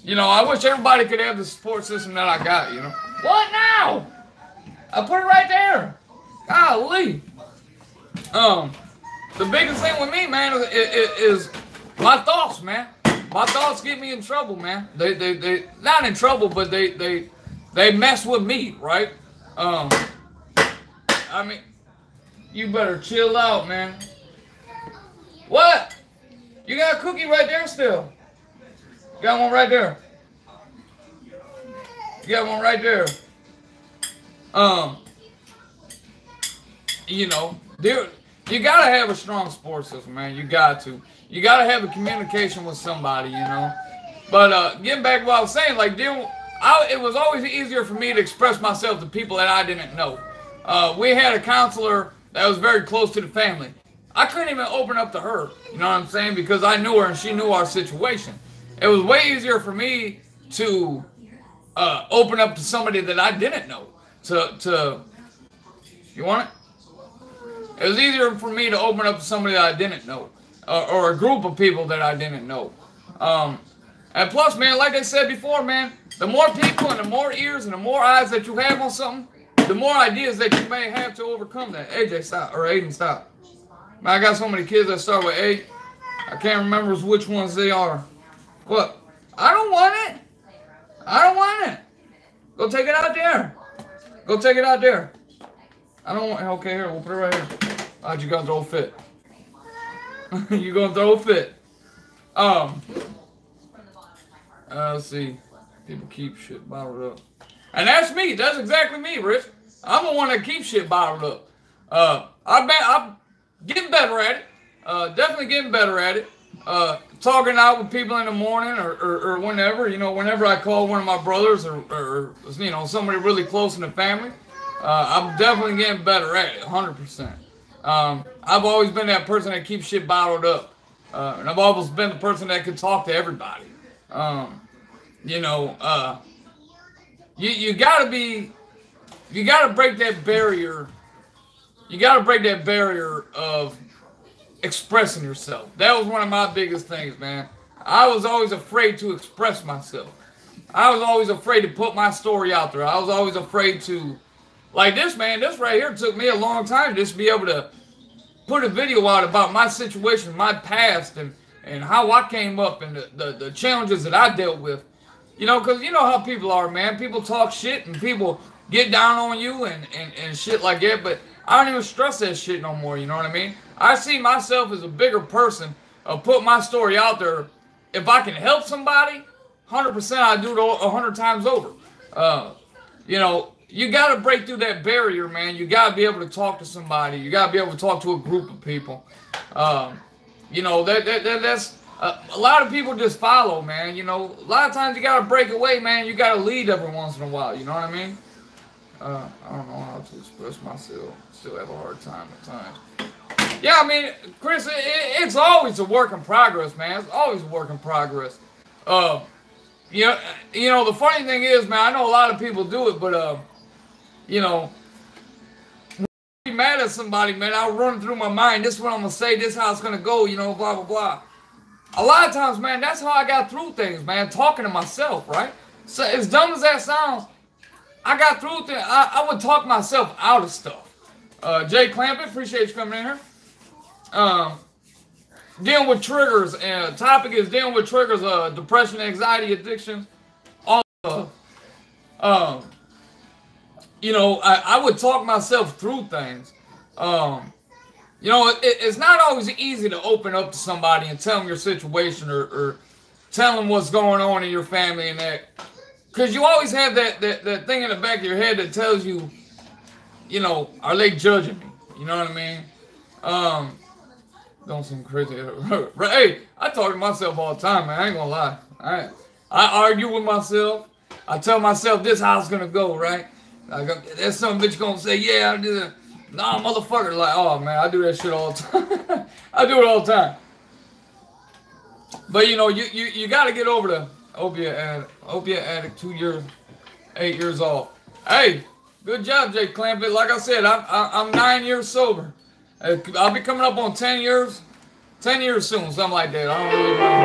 You know, I wish everybody could have the support system that I got, you know. What now? I put it right there. Golly. The biggest thing with me, man, is my thoughts, man. My thoughts get me in trouble, man. They not in trouble, but they mess with me, right? I mean, you better chill out, man. What? You got a cookie right there still. You got one right there. You got one right there. You know, dude, you gotta have a strong support system, man. You got to. You gotta have a communication with somebody, you know. But getting back to what I was saying, like, it was always easier for me to express myself to people that I didn't know. We had a counselor that was very close to the family. I couldn't even open up to her, you know what I'm saying? Because I knew her and she knew our situation. It was way easier for me to open up to somebody that I didn't know. You want it? It was easier for me to open up to somebody that I didn't know, or a group of people that I didn't know. And plus, man, like I said before, man, the more people and the more ears and the more eyes that you have on something, the more ideas that you may have to overcome that. AJ, stop. Or Aiden, stop. Man, I got so many kids that start with A. I can't remember which ones they are. What? I don't want it. I don't want it. Go take it out there. Go take it out there. I don't want. Okay, here, we'll put it right here. How'd you gonna throw a fit? You gonna throw a fit? Let's see. People keep shit bottled up, and that's me. That's exactly me, Rich. I'm the one that keeps shit bottled up. I'm getting better at it. Definitely getting better at it. Talking out with people in the morning or whenever, you know, whenever I call one of my brothers or you know, somebody really close in the family. I'm definitely getting better at it, 100%. I've always been that person that keeps shit bottled up. And I've always been the person that can talk to everybody. You know, you gotta break that barrier. You gotta break that barrier of expressing yourself. That was one of my biggest things, man. I was always afraid to express myself. I was always afraid to put my story out there. I was always afraid to, like this, man, this right here took me a long time to just be able to put a video out about my situation, my past, and how I came up and the challenges that I dealt with. You know, because you know how people are, man. People talk shit and people get down on you and shit like that, but I don't even stress that shit no more, you know what I mean? I see myself as a bigger person of put my story out there. If I can help somebody, 100% I do it 100 times over. You know, you got to break through that barrier, man. You got to be able to talk to somebody. You got to be able to talk to a group of people. You know, that's a lot of people just follow, man. You know, a lot of times you got to break away, man. You got to lead every once in a while. You know what I mean? I don't know how to express myself. Still have a hard time at times. Yeah, I mean, Chris, it's always a work in progress, man. It's always a work in progress. You know, the funny thing is, man, I know a lot of people do it, but you know, when I be mad at somebody, man, I'll run through my mind. This is what I'm gonna say. This is how it's gonna go. You know, blah blah blah. A lot of times, man, that's how I got through things, man. Talking to myself, right? So as dumb as that sounds, I got through things. I would talk myself out of stuff. Jay Clampett, appreciate you coming in here. Dealing with triggers, and the topic is dealing with triggers, depression, anxiety, addiction, all you know, I would talk myself through things. You know, it's not always easy to open up to somebody and tell them your situation or tell them what's going on in your family and that. Because you always have that thing in the back of your head that tells you, you know, are they judging me? You know what I mean? Don't seem crazy. Hey, I talk to myself all the time, man. I ain't gonna lie. I argue with myself. I tell myself this how it's gonna go, right? Like, there's some bitch gonna say, yeah, I do that. Nah, motherfucker. Like, oh man, I do that shit all the time. I do it all the time. But you know, you gotta get over the opiate addict 2 years, 8 years off. Hey, good job, Jay Clampett. Like I said, I'm 9 years sober. I'll be coming up on 10 years. 10 years soon, something like that. I don't really know.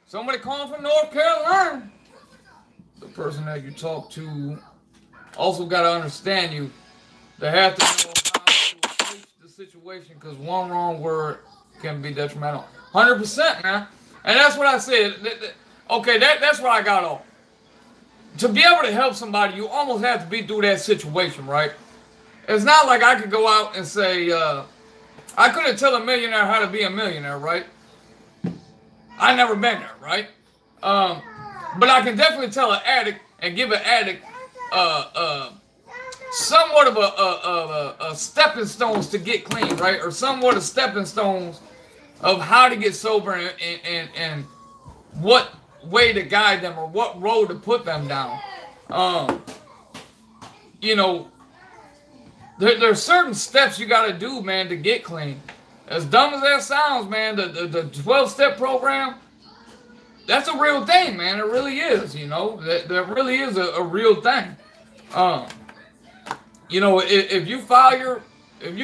Somebody calling from North Carolina. The person that you talk to also got to understand you. They have to know how to approach the situation because one wrong word can be detrimental. 100%, man. And that's what I said. Okay, that's what I got off. to be able to help somebody, you almost have to be through that situation, right? It's not like I could go out and say, I couldn't tell a millionaire how to be a millionaire, right? I never been there, right? But I can definitely tell an addict and give an addict somewhat of a stepping stones to get clean, right? Or somewhat of stepping stones of how to get sober and what way to guide them or what road to put them down. You know, there's certain steps you got to do, man, to get clean. As dumb as that sounds, man, the 12-step program, that's a real thing, man. It really is, you know. That really is a real thing. You know, if you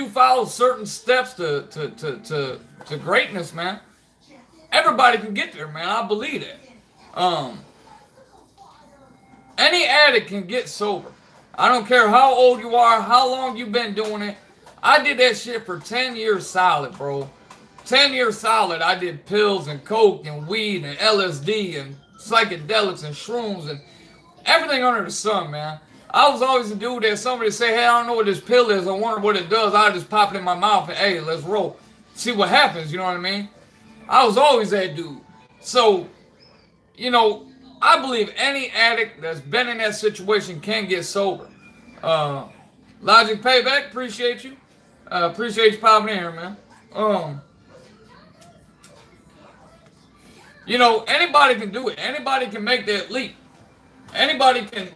follow certain steps to greatness, man, everybody can get there, man. I believe that. Any addict can get sober. I don't care how old you are, how long you've been doing it. I did that shit for 10 years solid, bro. 10 years solid. I did pills and coke and weed and LSD and psychedelics and shrooms and everything under the sun, man. I was always the dude that somebody say, hey, I don't know what this pill is. I wonder what it does. I just pop it in my mouth and, hey, let's roll. See what happens, you know what I mean? I was always that dude. So, you know, I believe any addict that's been in that situation can get sober. Logic Payback, appreciate you. Appreciate you popping in here, man. You know, anybody can do it. Anybody can make that leap. Anybody can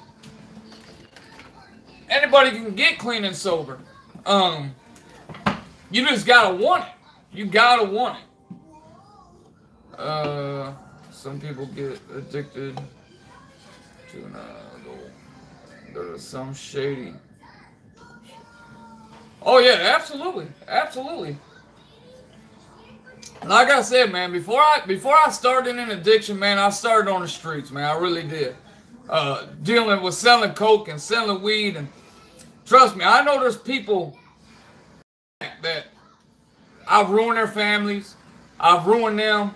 get clean and sober. You just gotta want it. You gotta want it. Some people get addicted to go to some shady. Oh yeah, absolutely, absolutely. Like I said, man, before I started in addiction, man, I started on the streets, man. I really did. Dealing with selling coke and selling weed, and trust me, I know there's people that I've ruined their families. I've ruined them.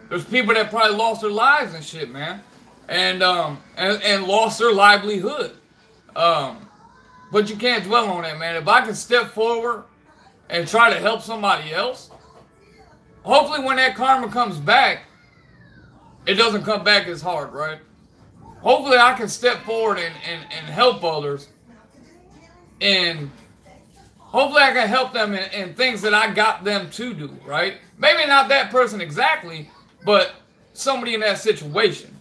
There's people that probably lost their lives and shit, man, and lost their livelihood. But you can't dwell on that, man. If I can step forward and try to help somebody else, hopefully when that karma comes back, it doesn't come back as hard, right? Hopefully I can step forward and help others, and hopefully I can help them in things that I got them to do, right? Maybe not that person exactly, but somebody in that situation.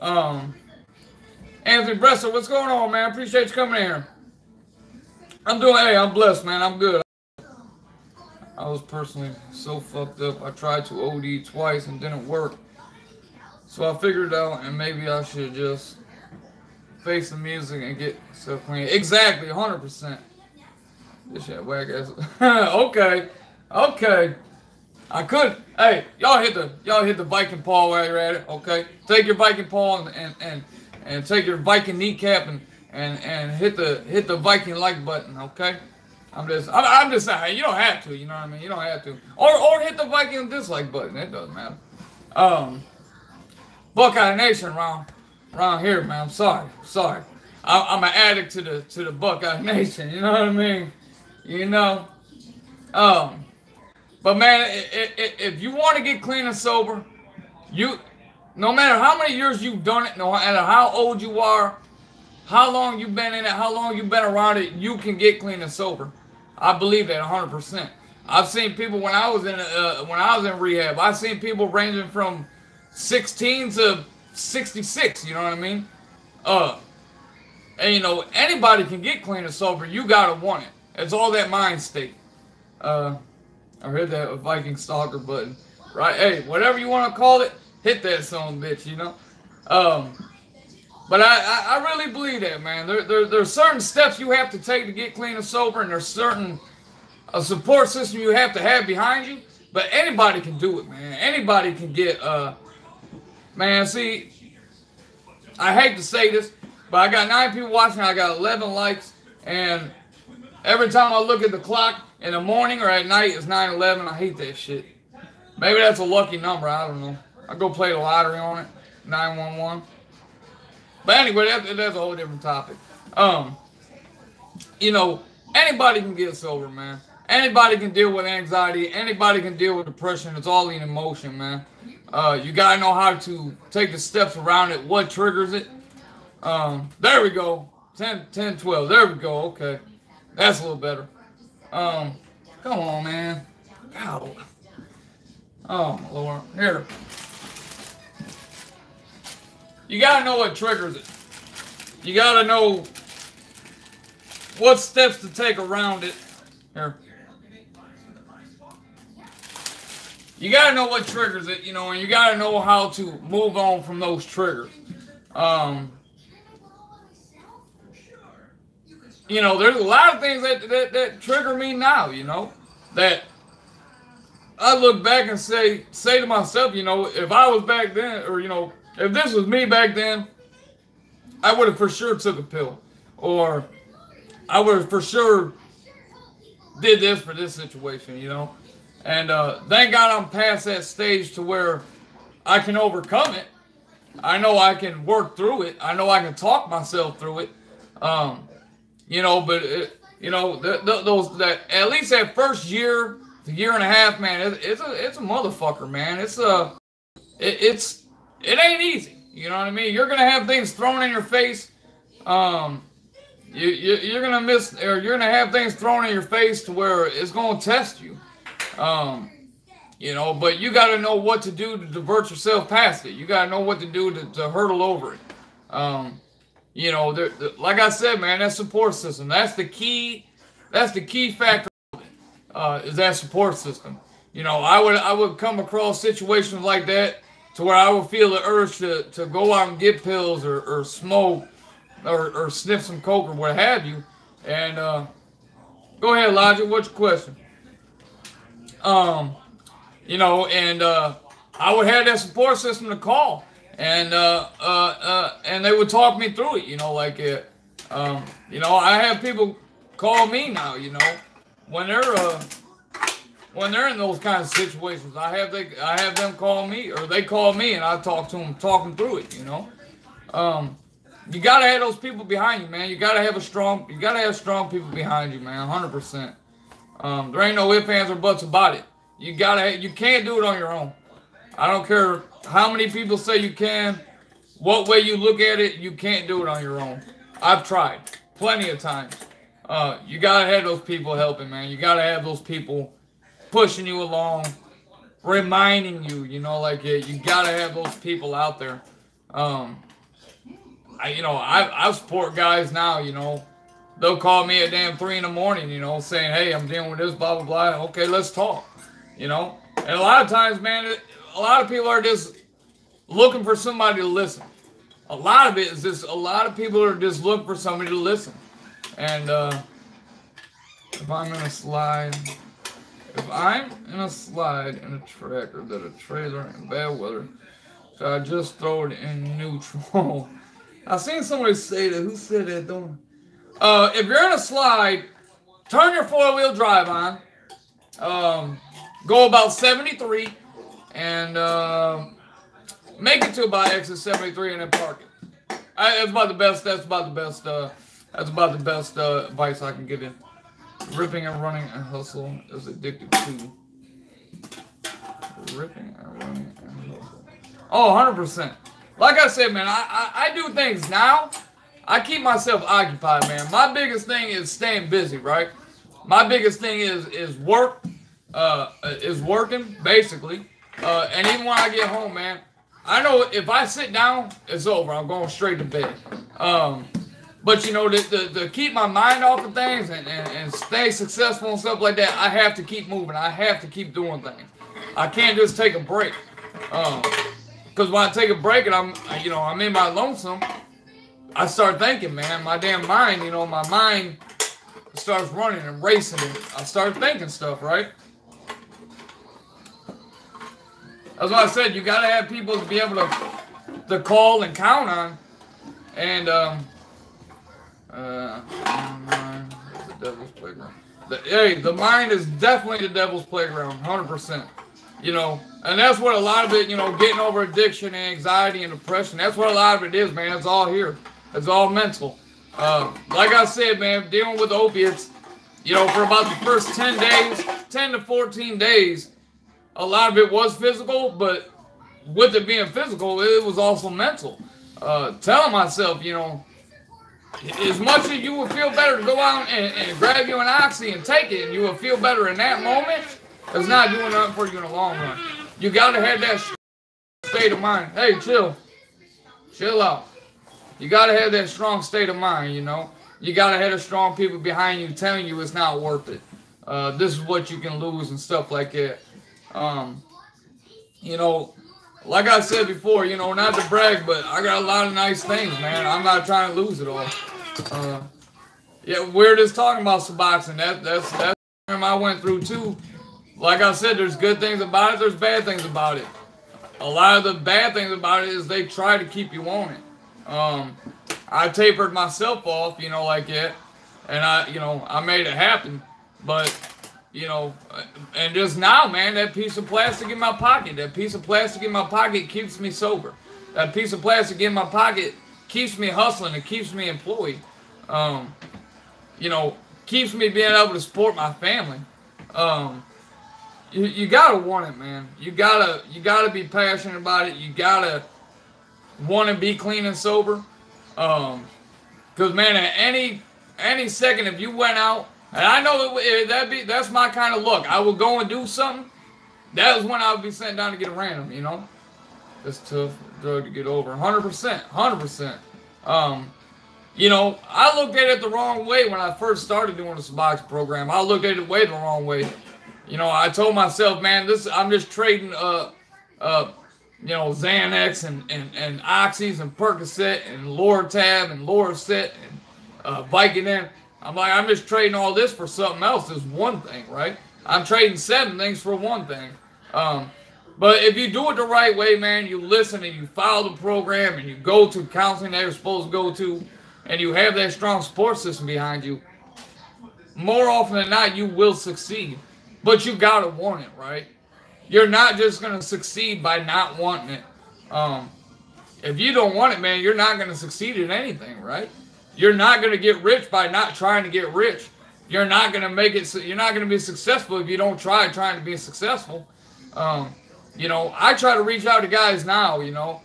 Anthony Bresser, what's going on, man? Appreciate you coming in here. I'm blessed, man. I'm good. I was personally so fucked up. I tried to OD twice and didn't work. So I figured it out, and maybe I should just face the music and get stuff clean. Exactly, 100%. This shit whack ass. Okay. I could. Hey, y'all hit the Viking paw while you're at it. Okay, take your Viking paw and take your Viking kneecap and hit the Viking like button. Okay. I'm just saying, you don't have to, you know what I mean? You don't have to. Or hit the Viking dislike button. It doesn't matter. Buckeye Nation around here, man. I'm sorry. I'm an addict to the Buckeye Nation, you know what I mean? You know? But man, if you want to get clean and sober, no matter how many years you've done it, no matter how old you are, how long you've been in it, how long you've been around it, you can get clean and sober. I believe that 100%. I've seen people when I was in rehab. I've seen people ranging from 16 to 66. You know what I mean? And you know, anybody can get clean and sober. You gotta want it. It's all that mind state. I heard that Viking stalker button, right? Hey, whatever you want to call it, hit that son bitch. You know. But I really believe that, man. There's certain steps you have to take to get clean and sober, and there's certain support system you have to have behind you. But anybody can do it, man. Anybody can get, man, see, I hate to say this, but I got 9 people watching, I got 11 likes, and every time I look at the clock in the morning or at night, it's 9:11. I hate that shit. Maybe that's a lucky number, I don't know. I go play the lottery on it, 911. But anyway, that's a whole different topic. You know, anybody can get sober, man. Anybody can deal with anxiety. Anybody can deal with depression. It's all in emotion, man. You gotta know how to take the steps around it. What triggers it? There we go. 10, 12. There we go. Okay, that's a little better. Come on, man. God. Oh my Lord. Here. You gotta know what triggers it. You gotta know what steps to take around it. Here. You gotta know what triggers it, you know, and you gotta know how to move on from those triggers. You know, there's a lot of things that trigger me now, you know, that I look back and say to myself, you know, if I was back then, or, you know, if this was me back then, I would have for sure took a pill, or I would have for sure did this for this situation, you know. And thank God I'm past that stage to where I can overcome it. I know I can work through it. I know I can talk myself through it. You know, but you know, that at least that first year, the year and a half, man, it's a motherfucker, man. It ain't easy. You know what I mean? You're gonna have things thrown in your face. You're gonna miss, or you're gonna have things thrown in your face to where it's gonna test you. You know, but you got to know what to do to divert yourself past it. You got to know what to do to hurdle over it. You know, like I said, man, that support system, that's the key factor, is that support system. You know, I would come across situations like that to where I would feel the urge to go out and get pills or smoke or sniff some coke or what have you. And go ahead, Elijah, what's your question? You know, and I would have that support system to call, and they would talk me through it. You know, like you know, I have people call me now. You know, when they're in those kinds of situations, I have them call me, or they call me, and I talk to them, talking through it. You know, you gotta have those people behind you, man. You gotta have strong people behind you, man. 100%. There ain't no ifs, ands, or buts about it. You can't do it on your own. I don't care how many people say you can, what way you look at it, you can't do it on your own. I've tried plenty of times. You gotta have those people helping, man. You gotta have those people pushing you along, reminding you, you know, like you gotta have those people out there. I support guys now, you know. They'll call me at damn 3 in the morning, you know, saying, hey, I'm dealing with this, blah, blah, blah. Okay, let's talk, you know. And a lot of times, man, a lot of people are just looking for somebody to listen. A lot of it is just, a lot of people are just looking for somebody to listen. And if I'm in a slide in a tractor that a trailer in bad weather, so I just throw it in neutral. I seen somebody say that. Who said that, don't? If you're in a slide, turn your 4-wheel drive on. Go about 73 and make it to about exit 73 and then park it. That's about the best advice I can give you. Ripping and running and hustle is addicted to. Ripping and running and hustle. Oh, 100%. Like I said, man, I do things now. I keep myself occupied, man. My biggest thing is staying busy, right? My biggest thing is work, is working, basically. And even when I get home, man, I know if I sit down, it's over. I'm going straight to bed. But, you know, to keep my mind off of things and stay successful and stuff like that, I have to keep moving. I have to keep doing things. I can't just take a break. Because when I take a break and I'm in my lonesome, I start thinking, man, my damn mind, you know, my mind starts running and racing and I start thinking stuff, right? That's why I said you got to have people to be able to call and count on. And, the devil's playground. The mind is definitely the devil's playground, 100%. You know, and that's what a lot of it, you know, getting over addiction and anxiety and depression, that's what a lot of it is, man. It's all here. It's all mental. Like I said, man, dealing with opiates, you know, for about the first 10 days, 10 to 14 days, a lot of it was physical, but with it being physical, it was also mental. Telling myself, you know, as much as you would feel better to go out and grab you an oxy and take it, and you will feel better in that moment, it's not doing nothing for you in the long run. You got to have that state of mind. Hey, chill. Chill out. You got to have that strong state of mind, you know. You got to have the strong people behind you telling you it's not worth it. This is what you can lose and stuff like that. You know, like I said before, you know, not to brag, but I got a lot of nice things, man. I'm not trying to lose it all. Yeah, we're just talking about Suboxone. That's what I went through too. Like I said, there's good things about it, there's bad things about it. A lot of the bad things about it is they try to keep you on it. I tapered myself off, you know, like that, and I made it happen. But, you know, and just now, man, that piece of plastic in my pocket, keeps me sober. That piece of plastic in my pocket keeps me hustling. It keeps me employed. You know, keeps me being able to support my family. You gotta want it, man. You gotta be passionate about it. You gotta want to be clean and sober. Cause man, at any second, if you went out, and I know that's my kind of look. I would go and do something. That was when I would be sent down to get a random. You know, it's tough drug to get over. 100%. You know, I looked at it the wrong way when I first started doing the Suboxone program. I looked at it way the wrong way. You know, I told myself, man, I'm just trading, you know, Xanax and Oxys and Percocet and Lortab and Lorcet and Vicodin. I'm just trading all this for something else. Is one thing, right? I'm trading 7 things for one thing. But if you do it the right way, man, you listen and you follow the program and you go to counseling that you're supposed to go to, and you have that strong support system behind you, more often than not, you will succeed. But you gotta want it, right? You're not just gonna succeed by not wanting it. If you don't want it, man, you're not gonna succeed in anything, right? You're not gonna get rich by not trying to get rich. You're not gonna make it. You're not gonna be successful if you don't try trying to be successful. You know, I try to reach out to guys now. You know,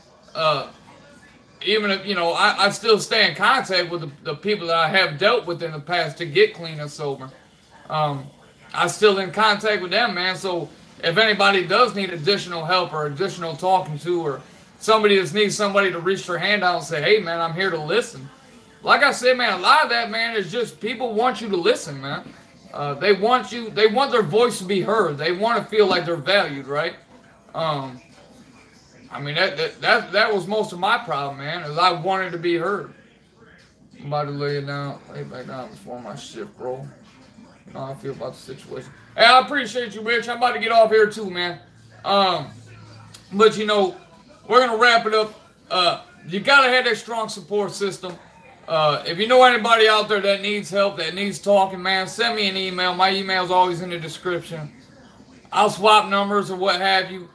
even if, you know, I still stay in contact with the people that I have dealt with in the past to get clean and sober. I'm still in contact with them, man. So if anybody does need additional help or additional talking to, or somebody just needs somebody to reach their hand out and say, hey, man, I'm here to listen. Like I said, man, a lot of that, man, is just people want you to listen, man. They want their voice to be heard. They want to feel like they're valued, right? I mean, that was most of my problem, man, is I wanted to be heard. I'm about to lay back down before my shift, bro. You know how I feel about the situation. Hey, I appreciate you, Rich. I'm about to get off here too, man. But you know, we're gonna wrap it up. You gotta have that strong support system. If you know anybody out there that needs help, that needs talking, man, send me an email. My email's always in the description. I'll swap numbers or what have you.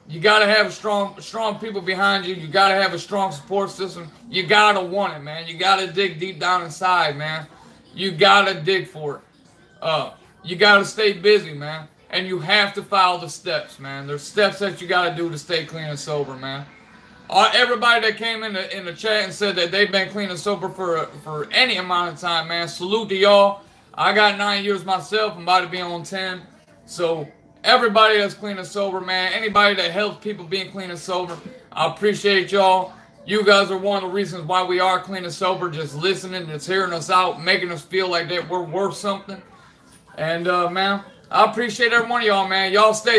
You gotta have strong people behind you. You gotta have a strong support system. You gotta want it, man. You gotta dig deep down inside, man. You gotta dig for it. You gotta stay busy, man. And you have to follow the steps, man. There's steps that you gotta do to stay clean and sober, man. Everybody that came in the chat and said that they've been clean and sober for any amount of time, man, salute to y'all. I got 9 years myself. I'm about to be on 10. So everybody that's clean and sober, man, anybody that helps people being clean and sober, I appreciate y'all. You guys are one of the reasons why we are clean and sober, just listening, just hearing us out, making us feel like that we're worth something. And, man, I appreciate every one of y'all, man. Y'all stay